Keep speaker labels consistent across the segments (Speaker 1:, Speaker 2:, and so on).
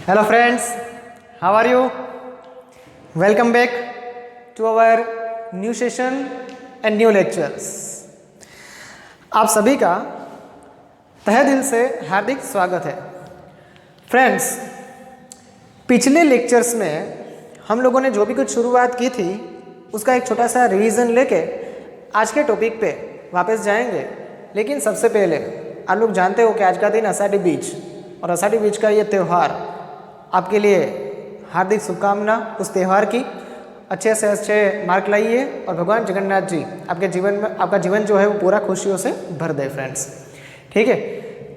Speaker 1: Hello friends, how are you? Welcome back to our new session and new lectures. आप सभी का तहे दिल से हार्दिक स्वागत है। फ्रेंड्स, पिछले लेक्चर्स में हम लोगों ने जो भी कुछ शुरुआत की थी उसका एक छोटा सा रिवीजन लेके आज के टॉपिक पे वापस जाएंगे। लेकिन सबसे पहले आप लोग जानते हो कि आज का दिन आषाढ़ी बीज और आषाढ़ी बीज का ये त्यौहार आपके लिए हार्दिक शुभकामना। उस त्यौहार की अच्छे से अच्छे मार्क लाइए और भगवान जगन्नाथ जी आपके जीवन में आपका जीवन जो है वो पूरा खुशियों से भर दे फ्रेंड्स। ठीक है,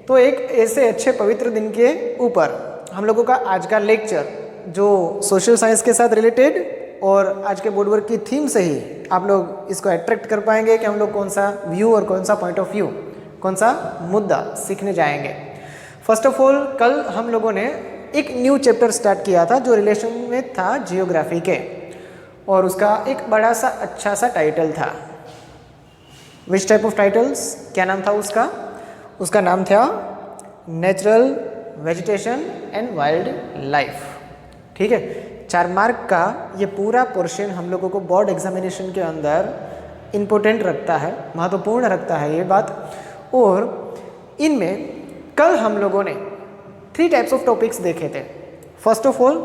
Speaker 1: तो एक ऐसे अच्छे पवित्र दिन के ऊपर हम लोगों का आज का लेक्चर जो सोशल साइंस के साथ रिलेटेड और आज के बोर्ड वर्क की थीम से ही आप लोग इसको अट्रैक्ट कर पाएंगे कि हम लोग कौन सा व्यू और कौन सा पॉइंट ऑफ व्यू, कौन सा मुद्दा सीखने जाएंगे। फर्स्ट ऑफ ऑल, कल हम लोगों ने एक न्यू चैप्टर स्टार्ट किया था जो रिलेशन में था जियोग्राफी के, और उसका एक बड़ा सा अच्छा सा टाइटल था। विच टाइप ऑफ टाइटल्स, क्या नाम था उसका? उसका नाम था natural vegetation and wild life. ठीक है, 4 मार्क का ये पूरा पोर्शन हम लोगों को बोर्ड एग्जामिनेशन के अंदर इम्पोर्टेंट रखता है, महत्वपूर्ण रखता है ये बात। और इनमें कल हम लोगों ने 3 टाइप्स ऑफ टॉपिक्स देखे थे। First of all,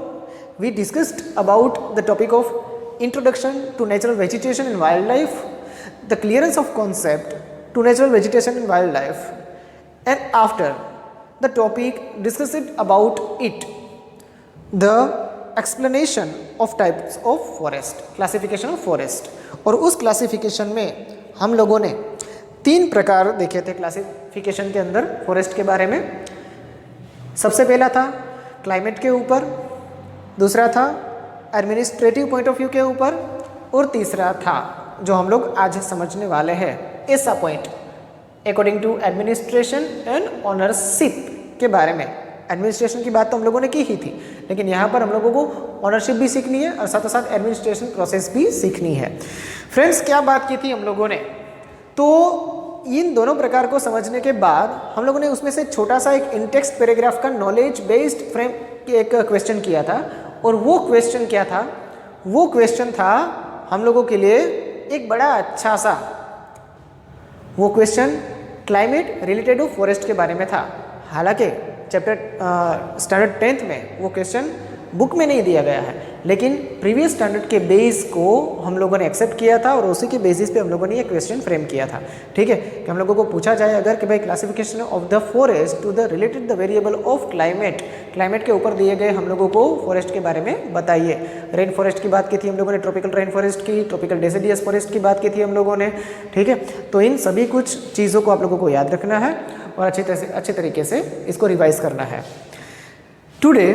Speaker 1: we discussed about the topic of introduction to natural vegetation and wild life, the clearance of concept to natural vegetation and wild life, and after the topic discussed about it the explanation of types of forest, classification of forest. और उस classification में हम लोगों ने 3 प्रकार देखे थे classification के अंदर फॉरेस्ट के बारे में। सबसे पहला था क्लाइमेट के ऊपर, दूसरा था एडमिनिस्ट्रेटिव पॉइंट ऑफ व्यू के ऊपर, और तीसरा था जो हम लोग आज समझने वाले हैं ऐसा point according to administration and ownership के बारे में। एडमिनिस्ट्रेशन की बात तो हम लोगों ने की ही थी, लेकिन यहाँ पर हम लोगों को ऑनरशिप भी सीखनी है और साथ ही साथ एडमिनिस्ट्रेशन प्रोसेस भी सीखनी है। फ्रेंड्स, क्या बात की थी हम लोगों ने? तो इन दोनों प्रकार को समझने के बाद हम लोगों ने उसमें से छोटा सा एक इनटेक्स्ट पैराग्राफ का नॉलेज बेस्ड फ्रेम एक क्वेश्चन किया था। और वो क्वेश्चन क्या था? वो क्वेश्चन था हम लोगों के लिए एक बड़ा अच्छा सा, वो question climate related to forest के बारे में था। हालांकि चैप्टर स्टैंडर्ड 10th में वो क्वेश्चन बुक में नहीं दिया गया है, लेकिन प्रीवियस स्टैंडर्ड के बेस को हम लोगों ने एक्सेप्ट किया था और उसी के बेसिस पे हम लोगों ने ये क्वेश्चन फ्रेम किया था। ठीक है, कि हम लोगों को पूछा जाए अगर कि भाई classification of the forest to the related the variable of climate, climate के ऊपर दिए गए हम लोगों को फॉरेस्ट के बारे में बताइए। रेन फॉरेस्ट की बात की थी हम लोगों ने, ट्रॉपिकल रेन फॉरेस्ट की, ट्रॉपिकल डेसिडियस फॉरेस्ट की बात की थी हम लोगों ने। ठीक है, तो इन सभी कुछ चीज़ों को आप लोगों को याद रखना है और अच्छे तरीके से इसको रिवाइज करना है। Today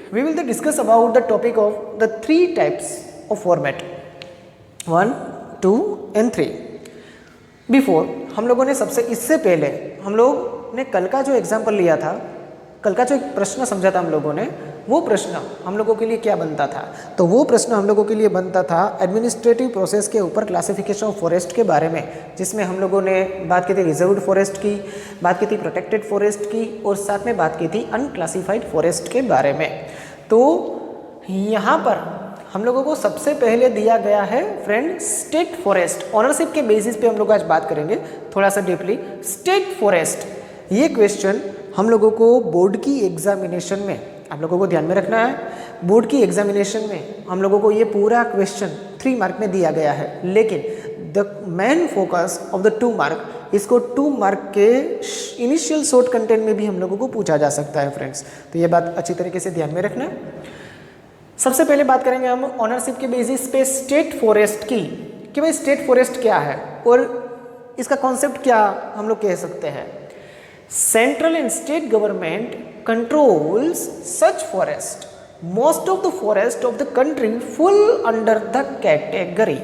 Speaker 1: we will discuss about the topic of the 3 types of format 1, 2 and 3। Before हम लोगों ने इससे पहले हम लोग ने कल का जो एग्जाम्पल लिया था, कल का जो एक प्रश्न समझा था हम लोगों ने, वो प्रश्न हम लोगों के लिए क्या बनता था? तो वो प्रश्न हम लोगों के लिए बनता था एडमिनिस्ट्रेटिव प्रोसेस के ऊपर क्लासिफिकेशन ऑफ फॉरेस्ट के बारे में, जिसमें हम लोगों ने बात की थी रिजर्व्ड फॉरेस्ट की, बात की थी प्रोटेक्टेड फॉरेस्ट की, और साथ में बात की थी अनक्लासिफाइड फॉरेस्ट के बारे में। तो यहाँ पर हम लोगों को सबसे पहले दिया गया है फ्रेंड स्टेट फॉरेस्ट। ऑनरशिप के बेसिस पे हम लोग आज बात करेंगे थोड़ा सा डीपली। स्टेट फॉरेस्ट, ये क्वेश्चन हम लोगों को बोर्ड की एग्जामिनेशन में आप लोगों को ध्यान में रखना है। बोर्ड की एग्जामिनेशन में हम लोगों को ये पूरा क्वेश्चन 3 मार्क में दिया गया है, लेकिन the main focus of the 2 mark, इसको 2 मार्क के इनिशियल शॉर्ट कंटेंट में भी हम लोगों को पूछा जा सकता है फ्रेंड्स। तो ये बात अच्छी तरीके से ध्यान में रखना है। सबसे पहले बात करेंगे हम ऑनरशिप के बेसिस पे स्टेट फॉरेस्ट की, कि भाई स्टेट फॉरेस्ट क्या है और इसका कॉन्सेप्ट क्या हम लोग कह सकते हैं। Central and state government controls such forest, most of the forest of the country full under the category.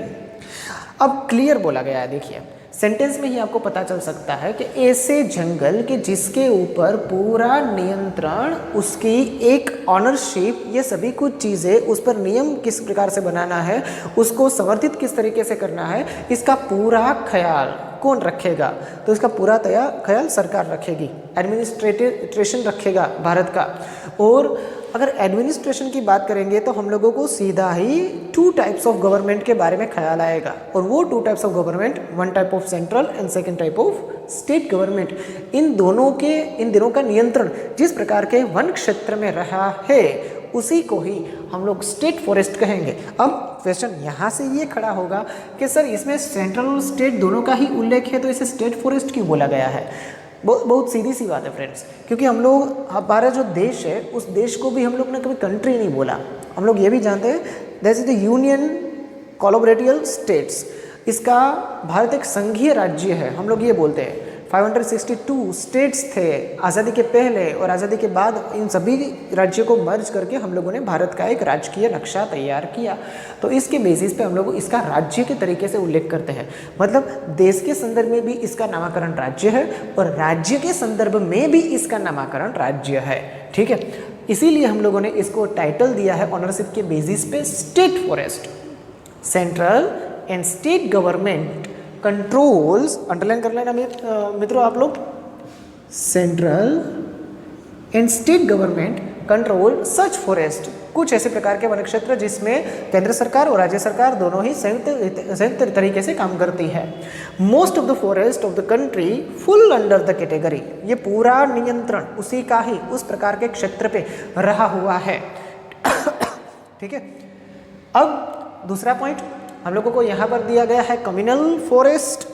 Speaker 1: अब क्लियर बोला गया है, देखिए सेंटेंस में ही आपको पता चल सकता है कि ऐसे जंगल कि जिसके ऊपर पूरा नियंत्रण, उसकी एक ऑनरशिप, ये सभी कुछ चीज़ें, उस पर नियम किस प्रकार से बनाना है, उसको समर्थित किस तरीके से करना है, इसका पूरा ख्याल कौन रखेगा? तो इसका पूरा ख्याल सरकार रखेगी, एडमिनिस्ट्रेशन रखेगा भारत का। और अगर एडमिनिस्ट्रेशन की बात करेंगे तो हम लोगों को सीधा ही 2 टाइप्स ऑफ गवर्नमेंट के बारे में ख्याल आएगा, और वो 2 types of government, 1 type of central and second type of state government. इन दोनों का नियंत्रण जिस प्रकार के वन क्षेत्र में रहा है उसी को ही हम लोग स्टेट फॉरेस्ट कहेंगे। अब क्वेश्चन यहाँ से ये खड़ा होगा कि सर इसमें सेंट्रल और स्टेट दोनों का ही उल्लेख है तो इसे स्टेट फॉरेस्ट क्यों बोला गया है? बहुत सीधी सी बात है फ्रेंड्स, क्योंकि हम लोग, हमारा जो देश है उस देश को भी हम लोग ने कभी कंट्री नहीं बोला। हम लोग ये भी जानते हैं that is the union collaborative states. इसका भारत एक संघीय राज्य है, हम लोग ये बोलते हैं। 562 स्टेट्स थे आज़ादी के पहले, और आज़ादी के बाद इन सभी राज्यों को मर्ज करके हम लोगों ने भारत का एक राजकीय नक्शा तैयार किया। तो इसके बेसिस पे हम लोग इसका राज्य के तरीके से उल्लेख करते हैं, मतलब देश के संदर्भ में भी इसका नामकरण राज्य है और राज्य के संदर्भ में भी इसका नामकरण राज्य है। ठीक है, इसीलिए हम लोगों ने इसको टाइटल दिया है ऑनरशिप के बेसिस पे state forest. Central and state government controls, underline कर लेना मित्रों आप लोग, central and state government control such forest, कुछ ऐसे प्रकार के वन क्षेत्र जिसमें केंद्र सरकार और राज्य सरकार दोनों ही संयुक्त तरीके से काम करती है। Most of the forest of the country full under the category, ये पूरा नियंत्रण उसी का ही उस प्रकार के क्षेत्र पे रहा हुआ है। ठीक है, अब दूसरा पॉइंट हम लोगों को यहाँ पर दिया गया है कम्युनल फॉरेस्ट,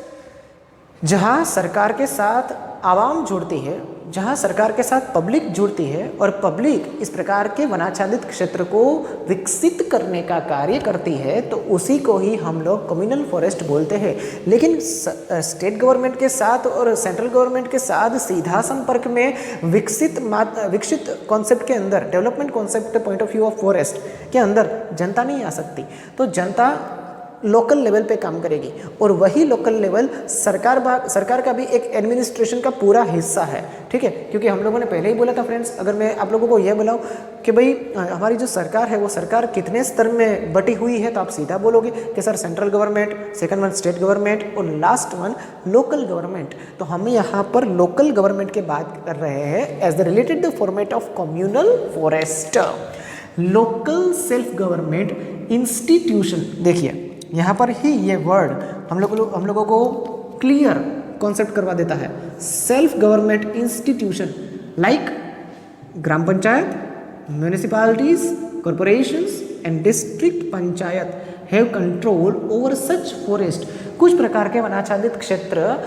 Speaker 1: जहाँ सरकार के साथ आवाम जुड़ती है, जहाँ सरकार के साथ पब्लिक जुड़ती है और पब्लिक इस प्रकार के वनाच्छादित क्षेत्र को विकसित करने का कार्य करती है, तो उसी को ही हम लोग कम्युनल फॉरेस्ट बोलते हैं। लेकिन स्टेट गवर्नमेंट के साथ और सेंट्रल गवर्नमेंट के साथ सीधा संपर्क में विकसित कॉन्सेप्ट के अंदर, development concept point of view of forest के अंदर जनता नहीं आ सकती। तो जनता लोकल लेवल पे काम करेगी, और वही लोकल लेवल सरकार का भी एक एडमिनिस्ट्रेशन का पूरा हिस्सा है। ठीक है, क्योंकि हम लोगों ने पहले ही बोला था फ्रेंड्स, अगर मैं आप लोगों को यह बुलाऊं कि भाई हमारी जो सरकार है वो सरकार कितने स्तर में बटी हुई है, तो आप सीधा बोलोगे कि sir central government, second one state government और लास्ट वन लोकल गवर्नमेंट। तो हम यहाँ पर लोकल गवर्नमेंट की बात कर रहे हैं as the related the format of communal forest. Local self government institution, देखिए यहाँ पर ही ये वर्ड हम लोगों को क्लियर कॉन्सेप्ट करवा देता है। Self government institution like gram panchayat, municipalities, corporations and district panchayat have control over such forest. कुछ प्रकार के वनाच्छादित क्षेत्र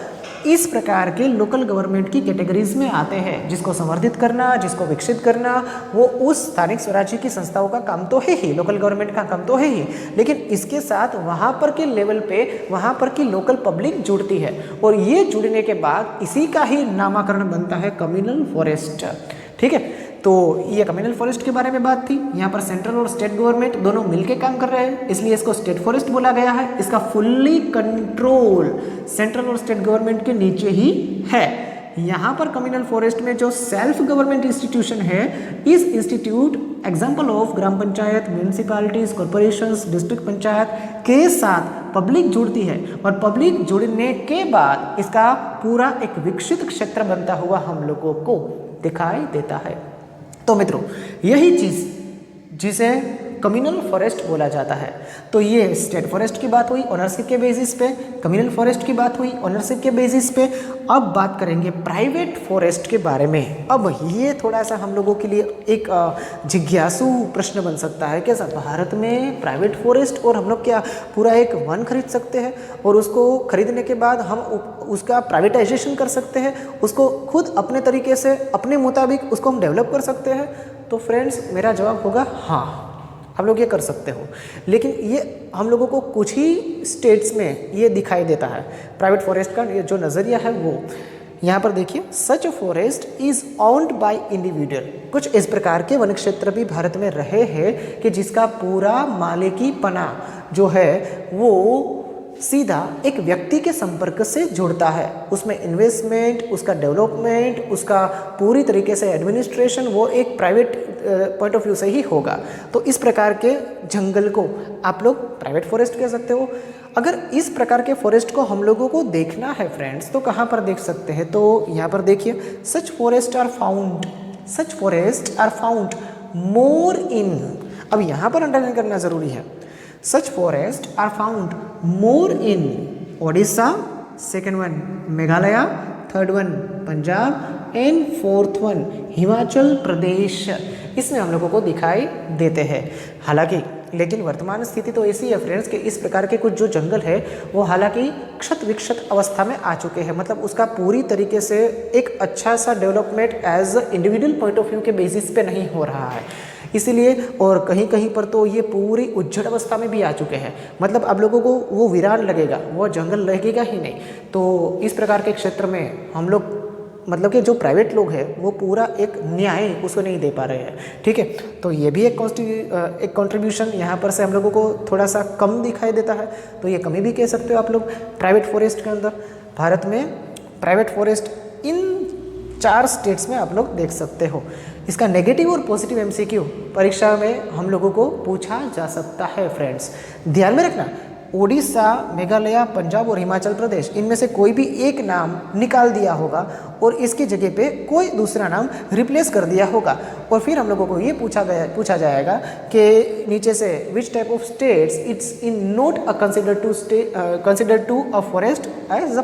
Speaker 1: इस प्रकार के लोकल गवर्नमेंट की कैटेगरीज में आते हैं, जिसको संवर्धित करना, जिसको विकसित करना, वो उस स्थानिक स्वराज्य की संस्थाओं का काम तो है ही, लोकल गवर्नमेंट का काम तो है ही, लेकिन इसके साथ वहाँ पर के लेवल पे वहाँ पर की लोकल पब्लिक जुड़ती है, और ये जुड़ने के बाद इसी का ही नामकरण बनता है कम्युनल फॉरेस्ट। ठीक है, तो ये कम्युनल फॉरेस्ट के बारे में बात थी। यहाँ पर सेंट्रल और स्टेट गवर्नमेंट दोनों मिलके काम कर रहे हैं, इसलिए इसको स्टेट फॉरेस्ट बोला गया है। इसका फुल्ली कंट्रोल सेंट्रल और स्टेट गवर्नमेंट के नीचे ही है। यहाँ पर कम्युनल फॉरेस्ट में जो सेल्फ गवर्नमेंट इंस्टीट्यूशन है, इस institute example of gram panchayat, municipalities, corporations, district panchayat के साथ पब्लिक जुड़ती है, और पब्लिक जुड़ने के बाद इसका पूरा एक विकसित क्षेत्र बनता हुआ हम लोगों को दिखाई देता है। तो मित्रों, यही चीज़ जिसे कम्युनल फॉरेस्ट बोला जाता है। तो ये स्टेट फॉरेस्ट की बात हुई ऑनरशिप के बेसिस पे, कम्युनल फॉरेस्ट की बात हुई ऑनरशिप के बेसिस पे। अब बात करेंगे प्राइवेट फॉरेस्ट के बारे में। अब ये थोड़ा सा हम लोगों के लिए एक जिज्ञासु प्रश्न बन सकता है कि सर भारत में प्राइवेट फॉरेस्ट और हम लोग क्या पूरा एक वन खरीद सकते हैं और उसको खरीदने के बाद हम उसका प्राइवेटाइजेशन कर सकते हैं, उसको खुद अपने तरीके से अपने मुताबिक उसको हम डेवलप कर सकते हैं? तो फ्रेंड्स मेरा जवाब होगा हाँ, आप लोग ये कर सकते हो, लेकिन ये हम लोगों को कुछ ही स्टेट्स में ये दिखाई देता है। प्राइवेट फॉरेस्ट का ये जो नज़रिया है वो यहाँ पर देखिए, such forest is owned by individual. कुछ इस प्रकार के वन क्षेत्र भी भारत में रहे हैं कि जिसका पूरा मालिकीपना जो है वो सीधा एक व्यक्ति के संपर्क से जोड़ता है, उसमें इन्वेस्टमेंट, उसका डेवलपमेंट, उसका पूरी तरीके से एडमिनिस्ट्रेशन वो एक प्राइवेट पॉइंट ऑफ व्यू से ही होगा। तो इस प्रकार के जंगल को आप लोग प्राइवेट फॉरेस्ट कह सकते हो। अगर इस प्रकार के फॉरेस्ट को हम लोगों को देखना है फ्रेंड्स, तो कहाँ पर देख सकते हैं, तो यहाँ पर देखिए, such forest are found more in, अब यहाँ पर अंडरलाइन करना जरूरी है, such forest are found more in Odisha, second one Meghalaya, third one Punjab and fourth one Himachal Pradesh, इसमें हम लोगों को दिखाई देते हैं। हालांकि लेकिन वर्तमान स्थिति तो ऐसी है फ्रेंड्स कि इस प्रकार के कुछ जो जंगल है वो हालांकि क्षत विक्षत अवस्था में आ चुके हैं, मतलब उसका पूरी तरीके से एक अच्छा सा development as individual point of view के बेसिस पे नहीं हो रहा है, इसीलिए और कहीं कहीं पर तो ये पूरी उज्जड़ अवस्था में भी आ चुके हैं, मतलब आप लोगों को वो वीरान लगेगा, वो जंगल लगेगा ही नहीं। तो इस प्रकार के क्षेत्र में हम लोग मतलब कि जो प्राइवेट लोग हैं वो पूरा एक न्याय उसको नहीं दे पा रहे हैं, ठीक है। तो ये भी एक कंट्रीब्यूशन यहाँ पर से हम लोगों को थोड़ा सा कम दिखाई देता है, तो ये कमी भी कह सकते हो आप लोग प्राइवेट फॉरेस्ट के अंदर। भारत में प्राइवेट फॉरेस्ट इन 4 स्टेट्स में आप लोग देख सकते हो। इसका नेगेटिव और पॉजिटिव एमसीक्यू परीक्षा में हम लोगों को पूछा जा सकता है फ्रेंड्स, ध्यान में रखना। ओडिशा, मेघालय, पंजाब और हिमाचल प्रदेश, इनमें से कोई भी एक नाम निकाल दिया होगा और इसकी जगह पे कोई दूसरा नाम रिप्लेस कर दिया होगा, और फिर हम लोगों को ये पूछा जाएगा कि नीचे से which type of states it's in not consider to a forest as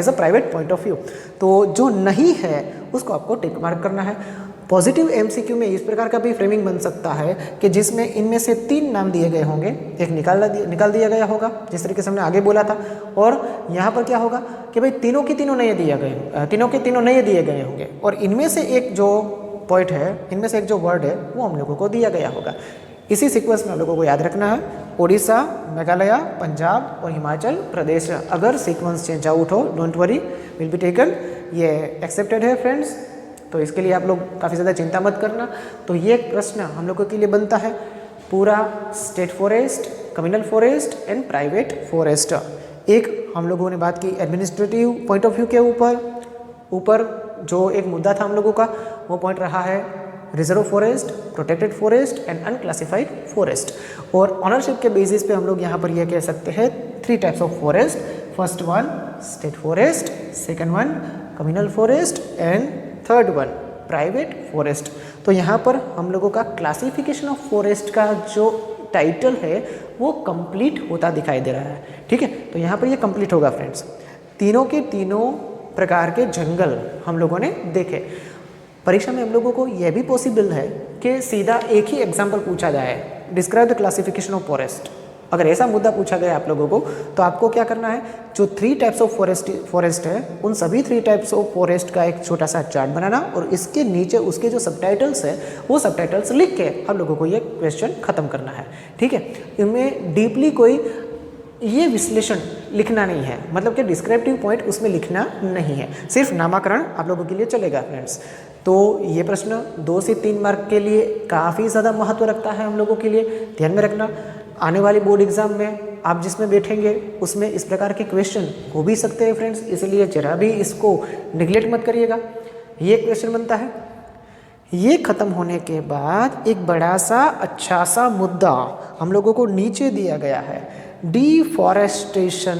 Speaker 1: a private point of view. तो जो नहीं है उसको आपको टिक मार्क करना है। पॉजिटिव एमसीक्यू में इस प्रकार का भी फ्रेमिंग बन सकता है कि जिसमें इनमें से 3 नाम दिए गए होंगे, एक निकाल दिया गया होगा जिस तरीके से हमने आगे बोला था, और यहाँ पर क्या होगा कि भाई तीनों के तीनों नहीं दिए गए होंगे, और इनमें से एक जो पॉइंट है, इनमें से एक जो वर्ड है वो हम लोगों को दिया गया होगा। इसी सीक्वेंस में हम लोगों को याद रखना है, ओडिशा, मेघालय, पंजाब और हिमाचल प्रदेश। अगर सीक्वेंस चेंज आउट हो, don't worry, will be taken, ये एक्सेप्टेड है फ्रेंड्स। तो इसके लिए आप लोग काफ़ी ज़्यादा चिंता मत करना। तो ये प्रश्न हम लोगों के लिए बनता है, पूरा state forest, communal forest and private forest. एक हम लोगों ने बात की एडमिनिस्ट्रेटिव पॉइंट ऑफ व्यू के ऊपर जो एक मुद्दा था हम लोगों का, वो पॉइंट रहा है reserve forest, protected forest and unclassified forest. और ऑनरशिप के बेसिस पे हम लोग यहाँ पर ये कह सकते हैं 3 types of forest, first one state forest, second one communal forest and third one private forest. तो यहाँ पर हम लोगों का क्लासिफिकेशन ऑफ फॉरेस्ट का जो टाइटल है वो कंप्लीट होता दिखाई दे रहा है, ठीक है। तो यहाँ पर ये कंप्लीट होगा फ्रेंड्स। तीनों के तीनों प्रकार के जंगल हम लोगों ने देखे। परीक्षा में हम लोगों को यह भी पॉसिबल है कि सीधा एक ही एग्जाम्पल पूछा जाए, describe the classification of forest. अगर ऐसा मुद्दा पूछा गया आप लोगों को, तो आपको क्या करना है, जो 3 टाइप्स ऑफ फॉरेस्ट है उन सभी 3 टाइप्स ऑफ फॉरेस्ट का एक छोटा सा चार्ट बनाना, और इसके नीचे उसके जो सबटाइटल्स है वो सबटाइटल्स लिख के हम लोगों को ये क्वेश्चन खत्म करना है, ठीक है। इनमें डीपली कोई ये विश्लेषण लिखना नहीं है, मतलब कि डिस्क्रिप्टिव पॉइंट उसमें लिखना नहीं है, सिर्फ नामकरण आप लोगों के लिए चलेगा फ्रेंड्स। तो ये प्रश्न 2 से 3 मार्क के लिए काफ़ी ज़्यादा महत्व रखता है हम लोगों के लिए, ध्यान में रखना। आने वाली बोर्ड एग्जाम में आप जिसमें बैठेंगे उसमें इस प्रकार के क्वेश्चन हो भी सकते हैं फ्रेंड्स, इसलिए जरा भी इसको निगलेक्ट मत करिएगा। ये क्वेश्चन बनता है, ये खत्म होने के बाद एक बड़ा सा अच्छा सा मुद्दा हम लोगों को नीचे दिया गया है, डिफॉरेस्टेशन,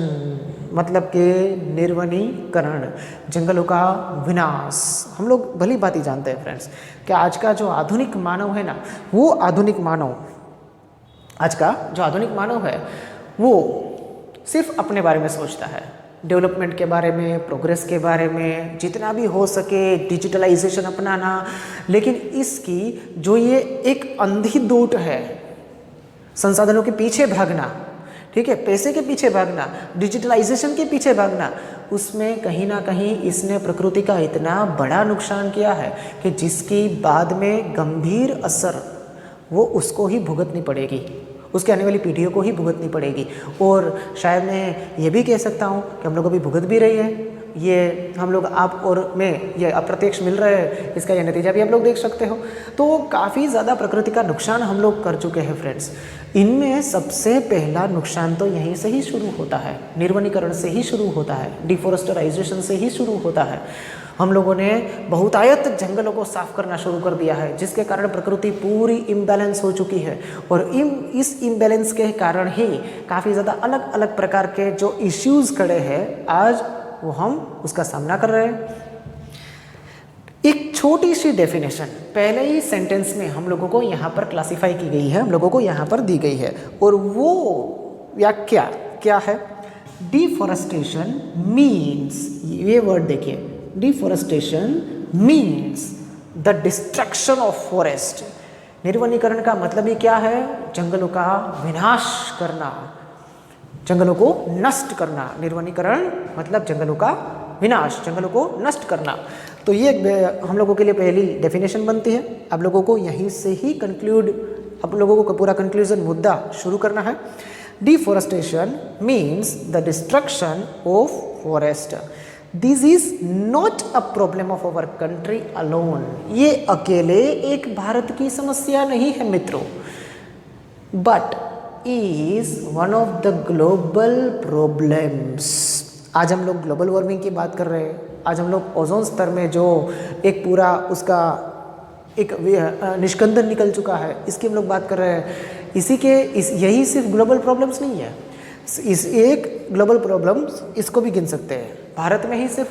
Speaker 1: मतलब कि निर्वनीकरण, जंगलों का विनाश। हम लोग भली बात ही जानते हैं फ्रेंड्स कि आज का जो आधुनिक मानव है ना, वो आधुनिक मानव है वो सिर्फ अपने बारे में सोचता है, डेवलपमेंट के बारे में, प्रोग्रेस के बारे में, जितना भी हो सके डिजिटलाइजेशन अपनाना। लेकिन इसकी जो ये एक अंधी दौड़ है, संसाधनों के पीछे भागना, ठीक है, पैसे के पीछे भागना, डिजिटलाइजेशन के पीछे भागना, उसमें कहीं ना कहीं इसने प्रकृति का इतना बड़ा नुकसान किया है कि जिसकी बाद में गंभीर असर वो उसको ही भुगतनी पड़ेगी, उसके आने वाली पीढ़ियों को ही भुगतनी पड़ेगी। और शायद मैं ये भी कह सकता हूँ कि हम लोग अभी भुगत भी रही है। ये हम लोग आप और में ये अप्रत्यक्ष मिल रहे हैं, इसका ये नतीजा भी आप लोग देख सकते हो। तो काफ़ी ज़्यादा प्रकृति का नुकसान हम लोग कर चुके हैं फ्रेंड्स। इनमें सबसे पहला नुकसान तो यहीं से ही शुरू होता है, निर्वनीकरण से ही शुरू होता है, डिफॉरेस्टराइजेशन से ही शुरू होता है। हम लोगों ने बहुतायत जंगलों को साफ करना शुरू कर दिया है, जिसके कारण प्रकृति पूरी इम्बैलेंस हो चुकी है। और इस इम्बैलेंस के कारण ही काफ़ी ज़्यादा अलग अलग प्रकार के जो इश्यूज़ खड़े हैं आज वो हम उसका सामना कर रहे हैं। एक छोटी सी डेफिनेशन पहले ही सेंटेंस में हम लोगों को यहाँ पर क्लासिफाई की गई है, हम लोगों को यहाँ पर दी गई है, और वो व्याख्या क्या है? डिफॉरेस्टेशन मीन्स, ये वर्ड देखिए, deforestation means the destruction of forest. निर्वनीकरण का मतलब ही क्या है? जंगलों का विनाश करना, जंगलों को नष्ट करना। निर्वनीकरण मतलब जंगलों का विनाश, जंगलों को नष्ट करना। तो ये हम लोगों के लिए पहली डेफिनेशन बनती है। आप लोगों को यहीं से ही कंक्लूड, आप लोगों को पूरा कंक्लूजन मुद्दा शुरू करना है। Deforestation means the destruction of forest. This is not a problem of our country alone. ये अकेले एक भारत की समस्या नहीं है मित्रों, but is one of the global problems. आज हम लोग ग्लोबल वार्मिंग की बात कर रहे हैं। आज हम लोग ओजोन स्तर में जो एक पूरा उसका एक निष्कंदन निकल चुका है, इसकी हम लोग बात कर रहे हैं। यही सिर्फ ग्लोबल प्रॉब्लम्स नहीं है, इस एक ग्लोबल प्रॉब्लम्स इसको भी गिन सकते हैं। भारत में ही सिर्फ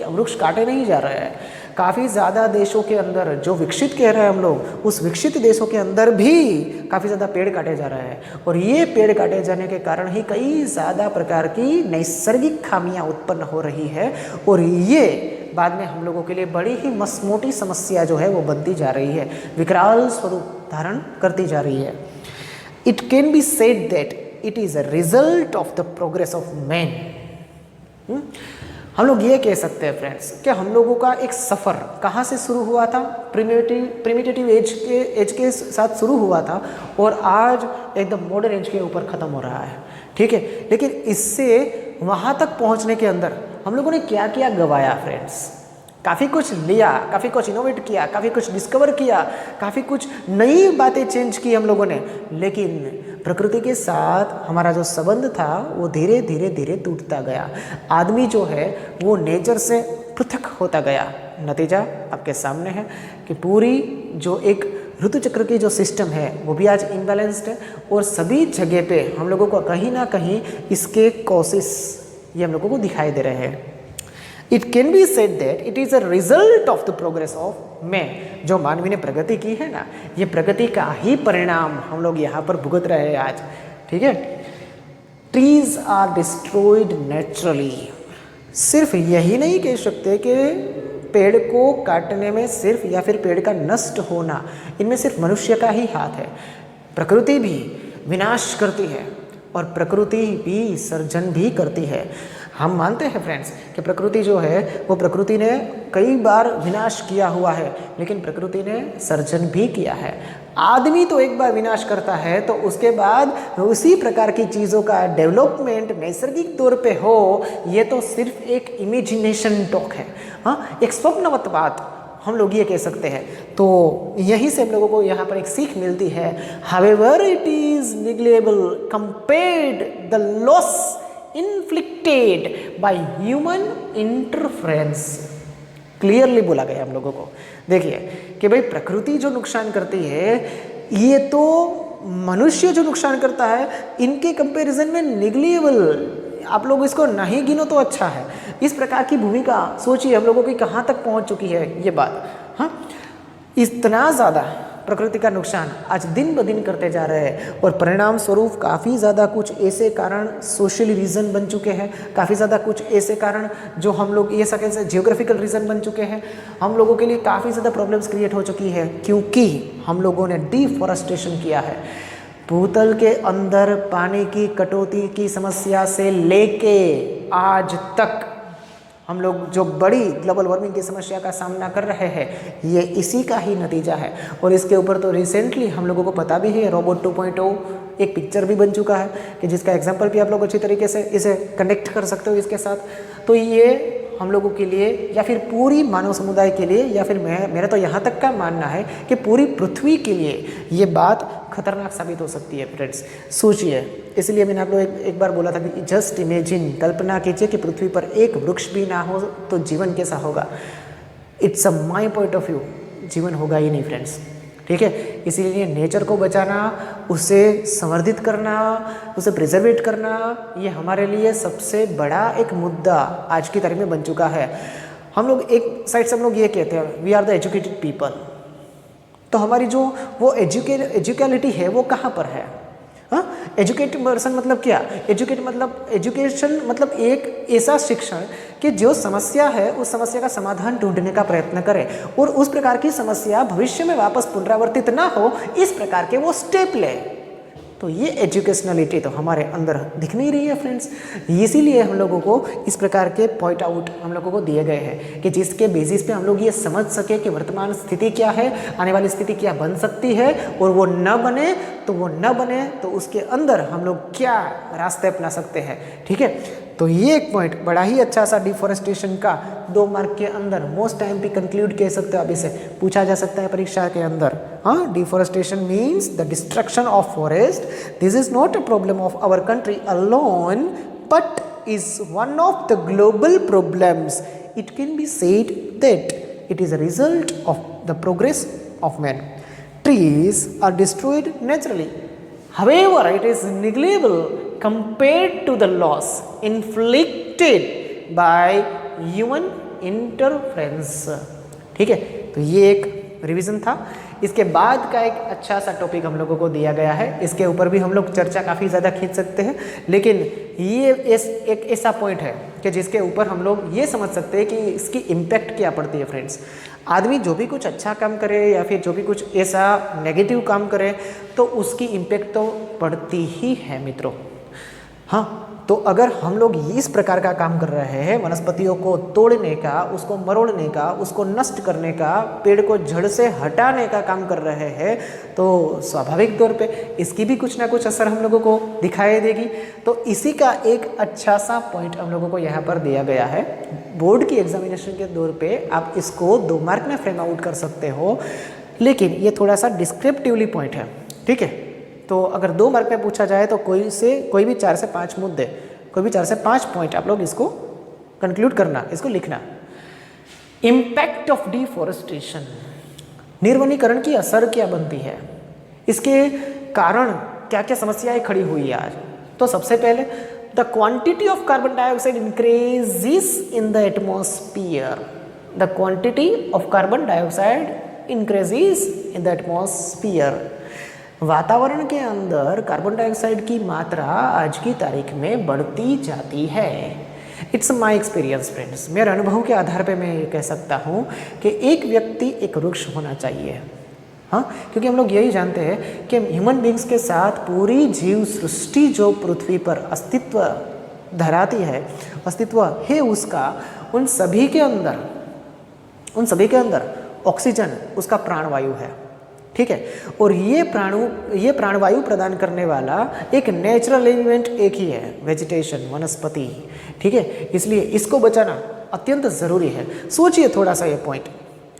Speaker 1: वृक्ष काटे नहीं जा रहे हैं, काफ़ी ज़्यादा देशों के अंदर जो विकसित कह रहे हैं हम लोग, उस विकसित देशों के अंदर भी काफ़ी ज़्यादा पेड़ काटे जा रहे हैं। और ये पेड़ काटे जाने के कारण ही कई ज़्यादा प्रकार की नैसर्गिक खामियां उत्पन्न हो रही है, और ये बाद में हम लोगों के लिए बड़ी ही मसमोटी समस्या जो है वो बनती जा रही है, विकराल स्वरूप धारण करती जा रही है। It can be said that it is a result of the progress of man. हम लोग ये कह सकते हैं फ्रेंड्स कि हम लोगों का एक सफ़र कहाँ से शुरू हुआ था? प्रिमिटिव एज के साथ शुरू हुआ था, और आज एकदम मॉडर्न एज के ऊपर ख़त्म हो रहा है, ठीक है। लेकिन इससे वहाँ तक पहुँचने के अंदर हम लोगों ने क्या क्या गवाया फ्रेंड्स? काफ़ी कुछ लिया, काफ़ी कुछ इनोवेट किया, काफ़ी कुछ डिस्कवर किया, काफ़ी कुछ नई बातें चेंज की हम लोगों ने, लेकिन प्रकृति के साथ हमारा जो संबंध था वो धीरे धीरे धीरे टूटता गया। आदमी जो है वो नेचर से पृथक होता गया। नतीजा आपके सामने है कि पूरी जो एक ऋतु चक्र की जो सिस्टम है वो भी आज इम्बैलेंस्ड है, और सभी जगह पे हम लोगों को कहीं ना कहीं इसके कॉसेस ये हम लोगों को दिखाई दे रहे हैं। It can be said that it is a result of the progress of man. जो मानवी ने प्रगति की है ना, ये प्रगति का ही परिणाम हम लोग यहाँ पर भुगत रहे हैं आज, ठीक है। Trees are destroyed naturally. सिर्फ यही नहीं कह सकते कि पेड़ को काटने में सिर्फ या फिर पेड़ का नष्ट होना, इनमें सिर्फ मनुष्य का ही हाथ है। प्रकृति भी विनाश करती है और प्रकृति भी सर्जन भी करती है। हम मानते हैं फ्रेंड्स कि प्रकृति जो है वो प्रकृति ने कई बार विनाश किया हुआ है, लेकिन प्रकृति ने सर्जन भी किया है। आदमी तो एक बार विनाश करता है तो उसके बाद उसी प्रकार की चीज़ों का डेवलपमेंट नैसर्गिक तौर पे हो, ये तो सिर्फ एक इमेजिनेशन टॉक है, हाँ, एक स्वप्नवत बात हम लोग ये कह सकते हैं। तो यहीं से हम लोगों को यहाँ पर एक सीख मिलती है। However it is negligible compared the loss inflicted by human interference. Clearly बोला गया हम लोगों को। देखिए कि भाई प्रकृति जो नुकसान करती है, ये तो मनुष्य जो नुकसान करता है, इनके कंपैरिजन में निग्लेबल, आप लोग इसको नहीं गिनो तो अच्छा है। इस प्रकार की भूमिका सोचिए हम लोगों की कहाँ तक पहुँच चुकी है ये बात, हाँ। इतना ज़्यादा प्रकृति का नुकसान आज दिन ब दिन करते जा रहे हैं, और परिणाम स्वरूप काफ़ी ज़्यादा कुछ ऐसे कारण सोशल रीज़न बन चुके हैं, काफ़ी ज़्यादा कुछ ऐसे कारण जो हम लोग ये सके से जियोग्राफिकल रीज़न बन चुके हैं। हम लोगों के लिए काफ़ी ज़्यादा प्रॉब्लम्स क्रिएट हो चुकी है, क्योंकि हम लोगों ने डिफॉरेस्टेशन किया है। भूतल के अंदर पानी की कटौती की समस्या से लेके आज तक हम लोग जो बड़ी ग्लोबल वार्मिंग की समस्या का सामना कर रहे हैं, ये इसी का ही नतीजा है। और इसके ऊपर तो रिसेंटली हम लोगों को पता भी है, रोबोट 2.0 एक पिक्चर भी बन चुका है कि जिसका एग्जांपल भी आप लोग अच्छी तरीके से इसे कनेक्ट कर सकते हो इसके साथ। तो ये हम लोगों के लिए या फिर पूरी मानव समुदाय के लिए या फिर मेरा तो यहाँ तक का मानना है कि पूरी पृथ्वी के लिए ये बात खतरनाक साबित हो सकती है फ्रेंड्स। सोचिए, इसलिए मैंने आप लोग एक बार बोला था कि जस्ट इमेजिन, कल्पना कीजिए कि पृथ्वी पर एक वृक्ष भी ना हो तो जीवन कैसा होगा। It's a my point of view, जीवन होगा ही नहीं फ्रेंड्स। ठीक है, इसीलिए नेचर को बचाना, उसे संवर्धित करना, उसे प्रिजर्वेट करना, ये हमारे लिए सबसे बड़ा एक मुद्दा आज की तारीख में बन चुका है। हम लोग एक साइड से हम लोग ये कहते हैं we are the educated people, तो हमारी जो वो एजुकेलिटी है वो कहाँ पर है? एजुकेटेड पर्सन मतलब क्या? एजुकेशन मतलब एक ऐसा शिक्षण कि जो समस्या है उस समस्या का समाधान ढूंढने का प्रयत्न करे और उस प्रकार की समस्या भविष्य में वापस पुनरावर्तित ना हो, इस प्रकार के वो स्टेप ले। तो ये एजुकेशनलिटी तो हमारे अंदर दिख नहीं रही है फ्रेंड्स। इसीलिए हम लोगों को इस प्रकार के पॉइंट आउट हम लोगों को दिए गए हैं कि जिसके बेसिस पे हम लोग ये समझ सके कि वर्तमान स्थिति क्या है, आने वाली स्थिति क्या बन सकती है, और वो न बने तो उसके अंदर हम लोग क्या रास्ते अपना सकते हैं। ठीक है, तो ये एक पॉइंट बड़ा ही अच्छा सा डिफॉरेस्टेशन का 2 मार्क के अंदर मोस्ट टाइम पे कंक्लूड कह सकते हो, अभी से पूछा जा सकता है परीक्षा के अंदर। हाँ, deforestation means the destruction of forest. This is not a problem of our country alone but is one of the global problems. It can be said that it is a result of the progress of man. Trees are destroyed naturally, however it is negligible compared to the loss inflicted by human interference। ठीक है, तो ये एक revision था। इसके बाद का एक अच्छा सा टॉपिक हम लोगों को दिया गया है, इसके ऊपर भी हम लोग चर्चा काफ़ी ज़्यादा खींच सकते हैं, लेकिन ये एक ऐसा पॉइंट है कि जिसके ऊपर हम लोग ये समझ सकते हैं कि इसकी इम्पैक्ट क्या पड़ती है फ्रेंड्स। आदमी जो भी कुछ अच्छा काम करे या फिर जो भी कुछ ऐसा नेगेटिव काम करे तो उसकी इम्पैक्ट तो पड़ती ही है मित्रों। हाँ, तो अगर हम लोग इस प्रकार का काम कर रहे हैं, वनस्पतियों को तोड़ने का, उसको मरोड़ने का, उसको नष्ट करने का, पेड़ को जड़ से हटाने का काम कर रहे हैं, तो स्वाभाविक तौर पे इसकी भी कुछ ना कुछ असर हम लोगों को दिखाई देगी। तो इसी का एक अच्छा सा पॉइंट हम लोगों को यहाँ पर दिया गया है। बोर्ड की एग्जामिनेशन के दौर पे आप इसको 2 मार्क में फ्रेम आउट कर सकते हो, लेकिन ये थोड़ा सा डिस्क्रिप्टिवली पॉइंट है। ठीक है, तो अगर 2 मार्क में पूछा जाए तो कोई भी 4 से 5 मुद्दे, कोई भी 4 से 5 पॉइंट आप लोग इसको कंक्लूड करना, इसको लिखना। इम्पैक्ट ऑफ डिफॉरेस्टेशन, निर्वनीकरण की असर क्या बनती है, इसके कारण क्या क्या समस्याएं खड़ी हुई है आज। तो सबसे पहले the quantity of carbon dioxide increases in the atmosphere. The quantity of carbon dioxide increases in the atmosphere. वातावरण के अंदर कार्बन डाइऑक्साइड की मात्रा आज की तारीख में बढ़ती जाती है। इट्स माई एक्सपीरियंस फ्रेंड्स, मेरे अनुभव के आधार पे मैं ये कह सकता हूँ कि एक व्यक्ति एक वृक्ष होना चाहिए। हाँ, क्योंकि हम लोग यही जानते हैं कि ह्यूमन बींग्स के साथ पूरी जीव सृष्टि जो पृथ्वी पर अस्तित्व धराती है, अस्तित्व है उसका, उन सभी के अंदर ऑक्सीजन उसका प्राणवायु है। ठीक है, और ये प्राणवायु प्रदान करने वाला एक नेचुरल एलिमेंट एक ही है, वेजिटेशन, वनस्पति। ठीक है, इसलिए इसको बचाना अत्यंत ज़रूरी है। सोचिए थोड़ा सा ये पॉइंट।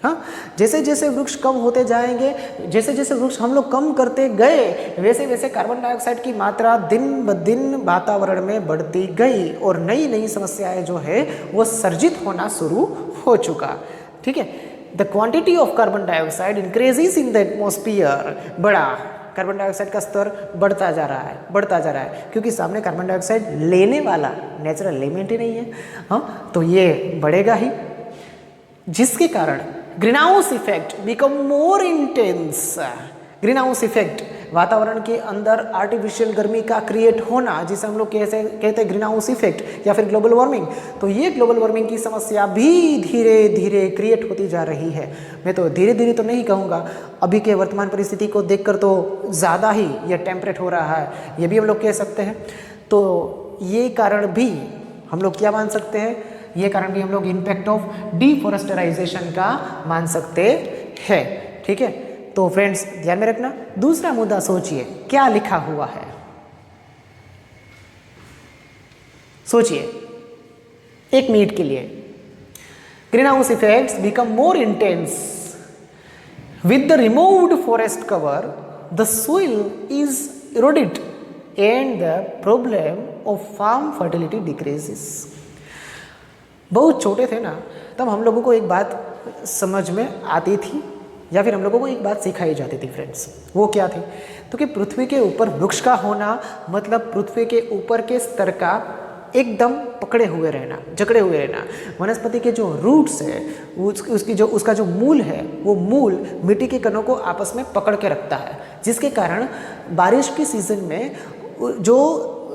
Speaker 1: हाँ, जैसे जैसे वृक्ष कम होते जाएंगे, जैसे जैसे वृक्ष हम लोग कम करते गए, वैसे वैसे कार्बन डाइऑक्साइड की मात्रा दिन ब दिन वातावरण में बढ़ती गई और नई नई समस्याएं जो है वो सर्जित होना शुरू हो चुका। ठीक है, the quantity of carbon dioxide increases in the atmosphere. बड़ा कार्बन डाइऑक्साइड का स्तर बढ़ता जा रहा है, क्योंकि सामने कार्बन डाइऑक्साइड लेने वाला नेचुरल एलिमेंट ही नहीं है। हाँ, तो ये बढ़ेगा ही, जिसके कारण green house effect become more intense. Green house effect, वातावरण के अंदर आर्टिफिशियल गर्मी का क्रिएट होना, जिसे हम लोग कहते हैं ग्रीन हाउस इफेक्ट या फिर ग्लोबल वार्मिंग। तो ये ग्लोबल वार्मिंग की समस्या भी धीरे धीरे क्रिएट होती जा रही है। मैं तो धीरे धीरे तो नहीं कहूँगा, अभी के वर्तमान परिस्थिति को देखकर तो ज़्यादा ही ये टेम्परेट हो रहा है, ये भी हम लोग कह सकते हैं। तो ये कारण भी हम लोग क्या मान सकते हैं, ये कारण भी हम लोग इम्पैक्ट ऑफ डिफॉरेस्टराइजेशन का मान सकते हैं। ठीक है, तो फ्रेंड्स ध्यान में रखना। दूसरा मुद्दा सोचिए क्या लिखा हुआ है। सोचिए 1 मिनट के लिए, Greenhouse effects become more intense. With the removed forest cover, the soil is eroded and the problem of farm fertility decreases. बहुत छोटे थे ना तब हम लोगों को एक बात समझ में आती थी या फिर हम लोगों को एक बात सिखाई जाती थी फ्रेंड्स, वो क्या थी? तो कि पृथ्वी के ऊपर वृक्ष का होना मतलब पृथ्वी के ऊपर के स्तर का एकदम पकड़े हुए रहना, जकड़े हुए रहना। वनस्पति के जो रूट्स है उसका जो मूल है वो मूल मिट्टी के कणों को आपस में पकड़ के रखता है, जिसके कारण बारिश की सीजन में जो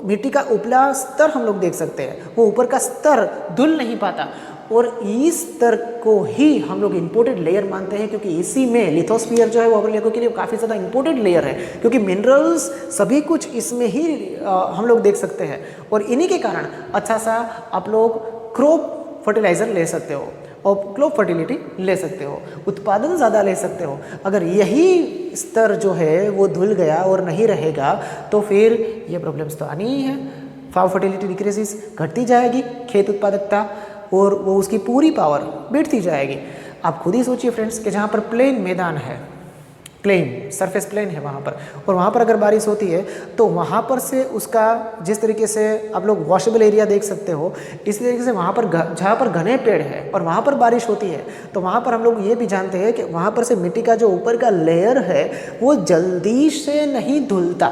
Speaker 1: मिट्टी का उपला स्तर हम लोग देख सकते हैं वो ऊपर का स्तर धुल नहीं पाता, और इस स्तर को ही हम लोग इंपोर्टेड लेयर मानते हैं, क्योंकि इसी में लिथोस्फीयर जो है वो अपन लोगों के लिए काफ़ी ज़्यादा इंपोर्टेड लेयर है, क्योंकि मिनरल्स सभी कुछ इसमें ही हम लोग देख सकते हैं। और इन्हीं के कारण अच्छा सा आप लोग क्रॉप फर्टिलाइज़र ले सकते हो और क्रॉप फर्टिलिटी ले सकते हो, उत्पादन ज़्यादा ले सकते हो। अगर यही स्तर जो है वो धुल गया और नहीं रहेगा तो फिर ये प्रॉब्लम्स तो आनी ही है। फार्म फर्टिलिटी डिक्रीजेस, घटती जाएगी खेत उत्पादकता और वो उसकी पूरी पावर बैठती जाएगी। आप खुद ही सोचिए फ्रेंड्स कि जहाँ पर प्लेन मैदान है, प्लेन सरफेस प्लेन है वहाँ पर, और वहाँ पर अगर बारिश होती है तो वहाँ पर से उसका जिस तरीके से आप लोग वॉशेबल एरिया देख सकते हो, इस तरीके से वहाँ पर जहाँ पर घने पेड़ है और वहाँ पर बारिश होती है तो वहाँ पर हम लोग ये भी जानते हैं कि वहाँ पर से मिट्टी का जो ऊपर का लेयर है वो जल्दी से नहीं धुलता।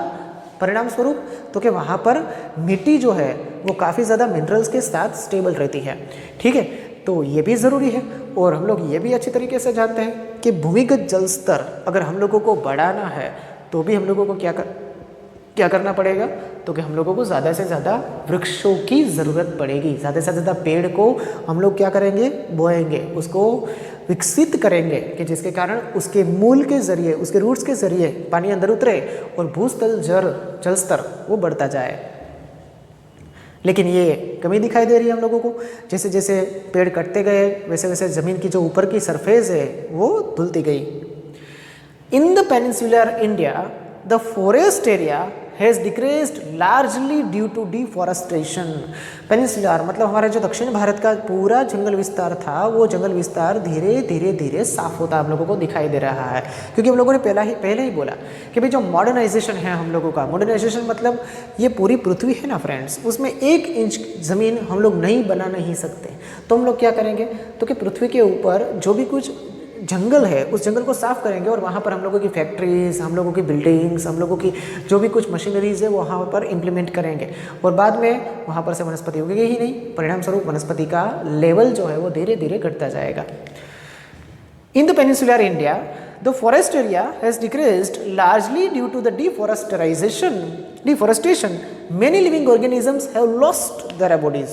Speaker 1: परिणाम स्वरूप तो कि वहाँ पर मिट्टी जो है वो काफ़ी ज़्यादा मिनरल्स के साथ स्टेबल रहती है। ठीक है, तो ये भी ज़रूरी है। और हम लोग ये भी अच्छी तरीके से जानते हैं कि भूमिगत जल स्तर अगर हम लोगों को बढ़ाना है तो भी हम लोगों को क्या करना पड़ेगा? तो कि हम लोगों को ज़्यादा से ज़्यादा वृक्षों की ज़रूरत पड़ेगी। ज़्यादा से ज़्यादा पेड़ को हम लोग क्या करेंगे? बोएंगे, उसको विकसित करेंगे कि जिसके कारण उसके मूल के ज़रिए, उसके रूट्स के ज़रिए पानी अंदर उतरे और भूस्थल जल स्तर वो बढ़ता जाए। लेकिन ये कमी दिखाई दे रही है हम लोगों को। जैसे जैसे पेड़ कटते गए वैसे वैसे ज़मीन की जो ऊपर की सरफेस है वो धुलती गई। In the peninsular India the forest area has decreased largely due to deforestation. Peninsular मतलब हमारा जो दक्षिण भारत का पूरा जंगल विस्तार था वो जंगल विस्तार धीरे धीरे साफ होता हम लोगों को दिखाई दे रहा है, क्योंकि हम लोगों ने पहले ही बोला कि भाई जो मॉडर्नाइजेशन है हम लोगों का, मॉडर्नाइजेशन मतलब ये पूरी पृथ्वी है ना फ्रेंड्स, उसमें 1 इंच ज़मीन हम लोग बना नहीं सकते। तो हम लोग क्या करेंगे? तो कि पृथ्वी के ऊपर जो भी कुछ जंगल है उस जंगल को साफ करेंगे और वहाँ पर हम लोगों की फैक्ट्रीज, हम लोगों की बिल्डिंग्स, हम लोगों की जो भी कुछ मशीनरीज है वो वहाँ पर इम्प्लीमेंट करेंगे और बाद में वहाँ पर से वनस्पति उगेगी ही नहीं। परिणाम स्वरूप वनस्पति का लेवल जो है वो धीरे धीरे घटता जाएगा। In the peninsular India the forest area has decreased largely due to the deforestation. Many living organisms have lost their bodies.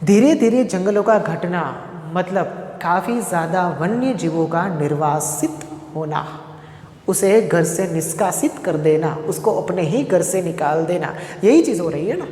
Speaker 1: धीरे धीरे जंगलों का घटना मतलब काफ़ी ज़्यादा वन्य जीवों का निर्वासित होना, उसे घर से निष्कासित कर देना, उसको अपने ही घर से निकाल देना, यही चीज़ हो रही है ना।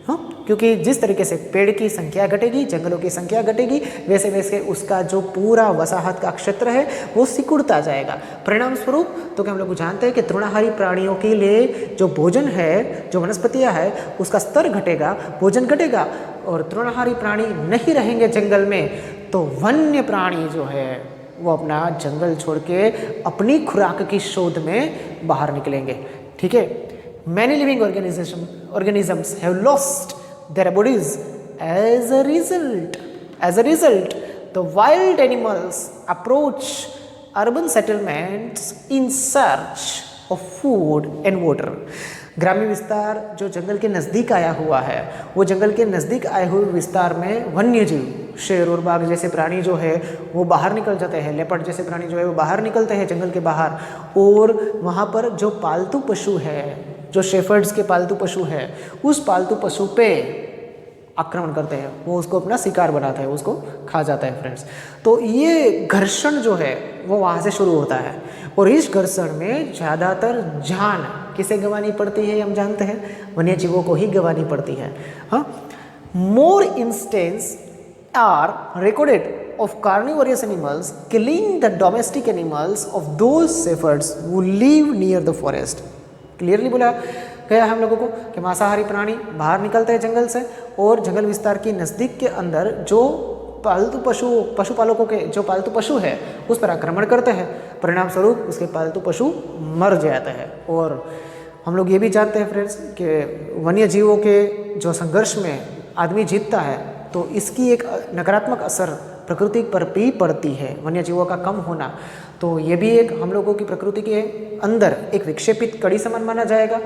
Speaker 1: हाँ, क्योंकि जिस तरीके से पेड़ की संख्या घटेगी, जंगलों की संख्या घटेगी, वैसे वैसे उसका जो पूरा वसाहत का क्षेत्र है वो सिकुड़ता जाएगा। परिणाम स्वरूप तो क्या हम लोग जानते हैं कि तृणाहारी प्राणियों के लिए जो भोजन है, जो वनस्पतियाँ है, उसका स्तर घटेगा, भोजन घटेगा और तृणाहारी प्राणी नहीं रहेंगे जंगल में तो वन्य प्राणी जो है वो अपना जंगल छोड़ के अपनी खुराक की शोध में बाहर निकलेंगे। ठीक है, many living organisms have lost their bodies as a result the wild animals approach urban settlements in search of food and water। ग्रामीण विस्तार जो जंगल के नज़दीक आया हुआ है वो जंगल के नज़दीक आए हुए विस्तार में वन्य जीव, शेर और बाघ जैसे प्राणी जो है वो बाहर निकल जाते हैं, लेपर्ड जैसे प्राणी जो है वो बाहर निकलते हैं जंगल के बाहर, और वहाँ पर जो पालतू पशु है, जो शेफर्ड्स के पालतू पशु है, उस पालतू पशु पे आक्रमण करते हैं, वो उसको अपना शिकार बनाता है, उसको खा जाता है फ्रेंड्स। तो ये घर्षण जो है वो वहाँ से शुरू होता है और इस घर्षण में ज़्यादातर जान किसे गंवानी पड़ती है हम जानते हैं, वन्य जीवों को ही गंवानी पड़ती है। हाँ, more instance are recorded of carnivorous animals killing the domestic animals of those shepherds who live near the forest। Clearly बोला गया हम लोगों को कि मांसाहारी प्राणी बाहर निकलते हैं जंगल से और जंगल विस्तार के नज़दीक के अंदर जो पशुपालकों के जो पालतू पशु है उस पर आक्रमण करते हैं, परिणाम स्वरूप उसके पालतू पशु मर जाते हैं। और हम लोग ये भी जानते हैं फ्रेंड्स कि वन्य जीवों के जो संघर्ष में आदमी जीतता है तो इसकी एक नकारात्मक असर प्रकृति पर भी पड़ती है, वन्य जीवों का कम होना। तो ये भी एक हम लोगों की प्रकृति के अंदर एक विक्षेपित कड़ी समान माना जाएगा।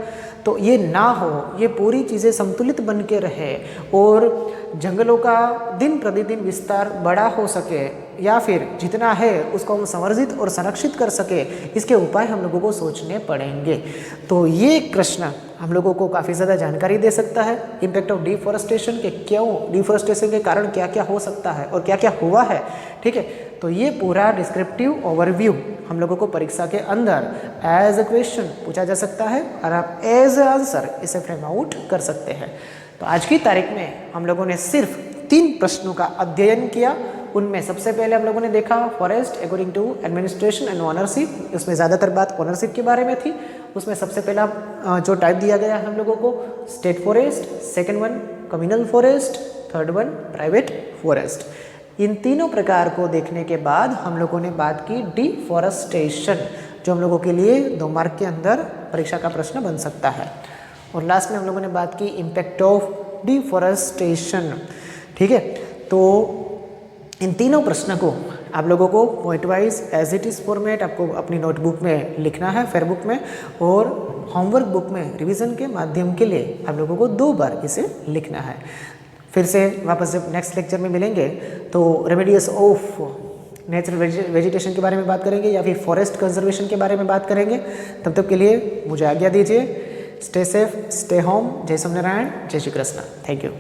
Speaker 1: तो ये ना हो, ये पूरी चीज़ें संतुलित बन के रहे और जंगलों का दिन प्रतिदिन विस्तार बड़ा हो सके, या फिर जितना है उसको हम संवर्धित और संरक्षित कर सके, इसके उपाय हम लोगों को सोचने पड़ेंगे। तो ये प्रश्न हम लोगों को काफ़ी ज़्यादा जानकारी दे सकता है इम्पैक्ट ऑफ डिफॉरेस्टेशन के, क्यों डिफॉरेस्टेशन के कारण क्या क्या हो सकता है और क्या क्या हुआ है। ठीक है, तो ये पूरा डिस्क्रिप्टिव ओवरव्यू हम लोगों को परीक्षा के अंदर एज अ क्वेश्चन पूछा जा सकता है और आप एज अ आंसर इसे फ्रेम आउट कर सकते हैं। तो आज की तारीख में हम लोगों ने सिर्फ 3 प्रश्नों का अध्ययन किया। उनमें सबसे पहले हम लोगों ने देखा forest according to administration and ownership, उसमें ज़्यादातर बात ओनरशिप के बारे में थी। उसमें सबसे पहला जो टाइप दिया गया है हम लोगों को state forest, second one communal forest, third one private forest. इन तीनों प्रकार को देखने के बाद हम लोगों ने बात की डिफॉरेस्टेशन, जो हम लोगों के लिए 2 मार्क के अंदर परीक्षा का प्रश्न बन सकता है। और लास्ट में हम लोगों ने बात की इम्पैक्ट ऑफ डिफॉरेस्टेशन। ठीक है, तो इन तीनों प्रश्न को आप लोगों को point wise as it is format आपको अपनी नोटबुक में लिखना है, फेयर बुक में, और होमवर्क बुक में रिवीजन के माध्यम के लिए आप लोगों को 2 बार इसे लिखना है। फिर से वापस जब नेक्स्ट लेक्चर में मिलेंगे तो रेमेडियस ऑफ नेचुरल वेजिटेशन के बारे में बात करेंगे या फिर फॉरेस्ट कंजर्वेशन के बारे में बात करेंगे। तब तक के लिए मुझे आज्ञा दीजिए। Stay safe, stay home. जय स्वामीनारायण, जय श्री कृष्ण। Thank you.